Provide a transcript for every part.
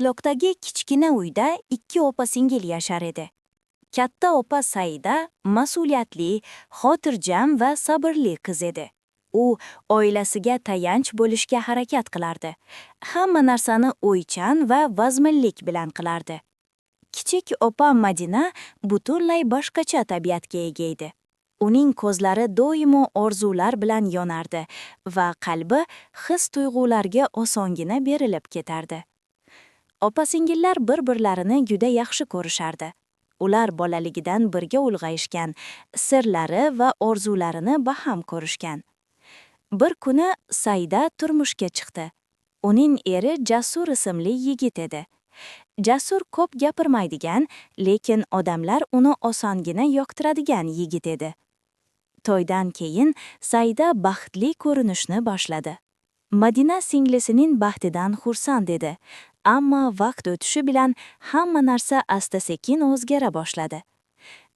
Qishloqdagi kichkina uyda ikki opa-singil yashar edi. Katta opa Saida mas'uliyatli, xotirjam va sabrli qiz edi. U oilasiga tayanch bo'lishga harakat qilardi. Hamma narsani o'ychan va vazminlik bilan qilardi. Kichik opa Madina butunlay boshqacha tabiatga ega edi. Uning ko'zlari doimo orzular bilan yonardi va qalbi his-tuyg'ularga osongina berilib ketardi. Opa-singillar bir-birlarini juda yaxshi ko'rishardi. Ular bolaligidan birga ulg'ayishgan, sirlari va orzularini baham ko'rishgan. Bir kuni Saida turmushga chiqdi. Uning eri Jasur ismli yigit edi. Jasur ko'p gapirmaydigan, lekin odamlar uni osongina yoqtiradigan yigit edi. To'ydan keyin Saida baxtli ko'rinishni boshladi. Madina singlisining baxtidan xursand edi. Ammo vaqt o'tishi bilan hamma narsa asta-sekin o'zgara boshladi.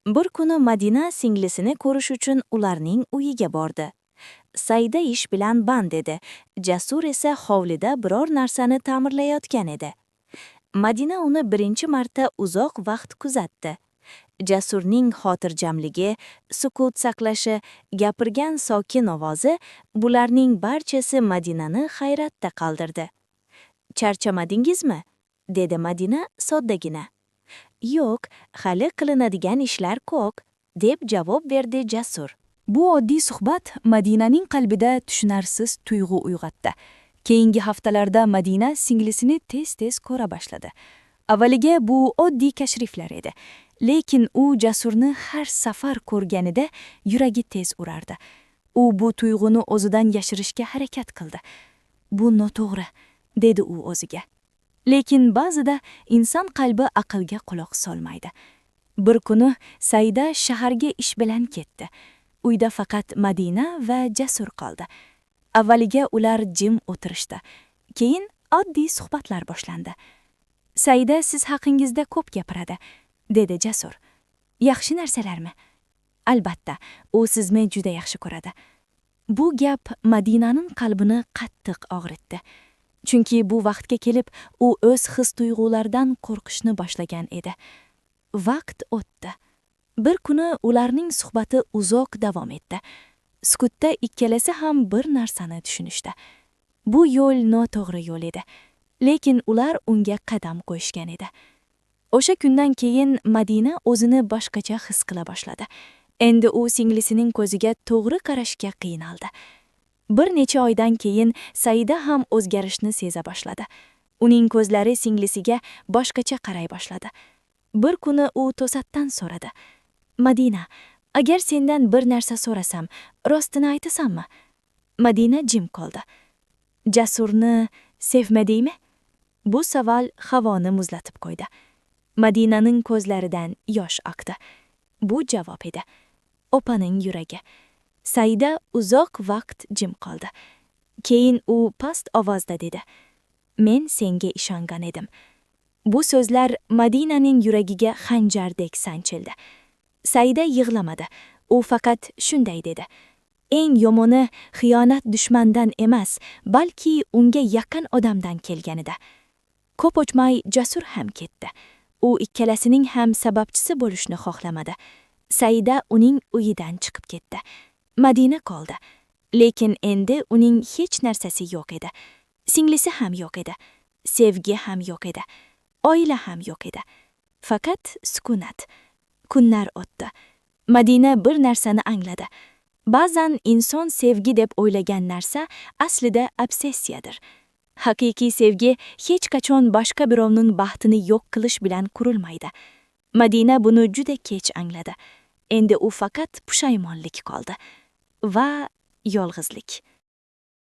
Bir kuni Madina singlisini ko'rish uchun ularning uyiga bordi. Saida ish bilan band edi. Jasur esa hovlida biror narsani ta'mirlayotgan edi. Madina uni birinchi marta uzoq vaqt kuzatdi. Jasurning xotirjamligi, sukut saqlashi, gapirgan sokin ovozi bularning barchasi Madinani hayratda qoldirdi. Charchamadingizmi? Dedi Madina soddagina. Yo'q, hali qilinadigan ishlar ko'p, deb javob berdi Jasur. Bu oddiy suhbat Madinaning qalbida tushunarsiz tuyg'u uyg'otdi. Keyingi haftalarda Madina singlisini tez-tez ko'ra boshladi. Avvaliga bu oddiy tashriflar edi, lekin u Jasurni har safar ko'rganida yuragi tez urardi. U bu tuyg'uni o'zidan yashirishga harakat qildi. Bu noto'g'ri, dedi u o'ziga. Lekin ba'zida inson qalbi aqlga quloq solmaydi. Bir kuni Saida shaharga ish bilan ketdi. Uyda faqat Madina va Jasur qoldi. Avvaliga ular jim o'tirishdi. Keyin oddiy suhbatlar boshlandi. Saida siz haqingizda ko'p gapiradi, dedi Jasur. Yaxshi narsalarmi? Albatta, u sizni juda yaxshi ko'radi. Bu gap Madinaning qalbini qattiq og'ritdi. Chunki bu vaqtga kelib u o'z his-tuyg'ularidan qo'rqishni boshlagan edi. Vaqt o'tdi. Bir kuni ularning suhbati uzoq davom etdi. Sukutda ikkalasi ham bir narsani tushunishdi. Bu yo'l noto'g'ri yo'l edi, lekin ular unga qadam qo'yishgan edi. O'sha kundan keyin Madina o'zini boshqacha his qila boshladi. Endi u singlisining ko'ziga to'g'ri qarashga qiynaldi. Bir necha oydan keyin Saida ham o'zgarishni seza boshladi. Uning ko'zlari singlisiga boshqacha qaray boshladi. Bir kuni u to'satdan so'radi. Madina, agar sendan bir narsa so'rasam, rostini aytasanmi? Madina jim qoldi. Jasurni sevmadingmi? Bu savol havoni muzlatib qo'ydi. Madinaning ko'zlaridan yosh oqdi. Bu javob edi. Opaning yuragi. Saida uzoq vaqt jim qoldi. Keyin u past ovozda dedi. Men senga ishongan edim. Bu so'zlar Madinaning yuragiga xanjardek sanchildi. Saida yig'lamadi. U faqat shunday dedi. Eng yomoni xiyonat dushmandan emas, balki unga yaqin odamdan kelganida. Ko'p o'tmay Jasur ham ketdi. U ikkalasining ham sababchisi bo'lishni xohlamadi. Saida uning uyidan chiqib ketdi. Madina qoldi. Lekin endi uning hech narsasi yo'q edi. Singlisi ham yo'q edi. Sevgi ham yo'q edi. Oila ham yo'q edi. Faqat sukunat. Kunlar o'tdi. Madina bir narsani angladi. Ba'zan inson sevgi deb o'ylagan narsa aslida obsessiyadir. Haqiqiy sevgi hech qachon boshqa birovning baxtini yo'q qilish bilan qurilmaydi. Madina buni juda kech angladi. Endi u faqat pushaymonlik qoldi va yolg'izlik.